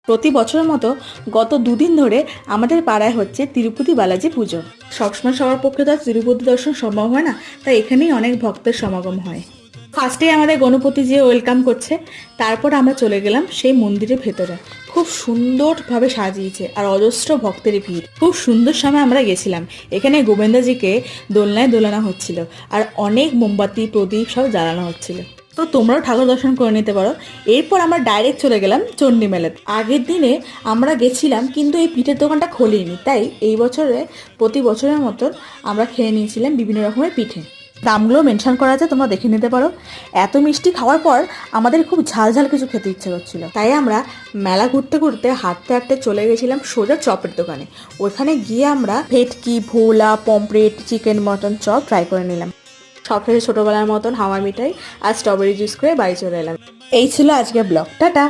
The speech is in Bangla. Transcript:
প্রতি বছরের মতো গত দুদিন ধরে আমাদের পাড়ায় হচ্ছে তিরুপতি বালাজি পুজো। সবসময় সবার পক্ষে তো আর তিরুপতি দর্শন সম্ভব হয় না, তাই এখানেই অনেক ভক্তের সমাগম হয়। ফার্স্টে আমাদের গণপতি যে ওয়েলকাম করছে, তারপর আমরা চলে গেলাম সেই মন্দিরের ভেতরে। খুব সুন্দরভাবে সাজিয়েছে আর অজস্র ভক্তের ভিড়। খুব সুন্দর সময় আমরা গেছিলাম। এখানে গোবিন্দজিকে দোলনায় দোলানো হচ্ছিল আর অনেক মোমবাতি প্রদীপ সব জ্বালানো হচ্ছিল। তো তোমরাও ঠাকুর দর্শন করে নিতে পারো। এরপর আমরা ডাইরেক্ট চলে গেলাম চণ্ডী মেলাতে। আগের দিনে আমরা গেছিলাম কিন্তু এই পিঠের দোকানটা খোলেনি, তাই এই বছরে প্রতি বছরের মতন আমরা খেয়ে নিয়েছিলাম বিভিন্ন রকমের পিঠে। দামগুলো মেনশন করা আছে, তোমরা দেখে নিতে পারো। এত মিষ্টি খাওয়ার পর আমাদের খুব ঝাল ঝাল কিছু খেতে ইচ্ছে করছিল, তাই আমরা মেলা ঘুরতে ঘুরতে হাঁটতে হাঁটতে চলে গেছিলাম সোজা চপের দোকানে। ওইখানে গিয়ে আমরা ভেটকি, ভোলা, pomfret, chicken, mutton chop try করে নিলাম। সব শেষে ছোটোবেলার মতন হাওয়া মিঠাই আর স্ট্রবেরি জুস করে বাড়ি চলে এলাম। এই ছিল আজকের ব্লগ। টাটা।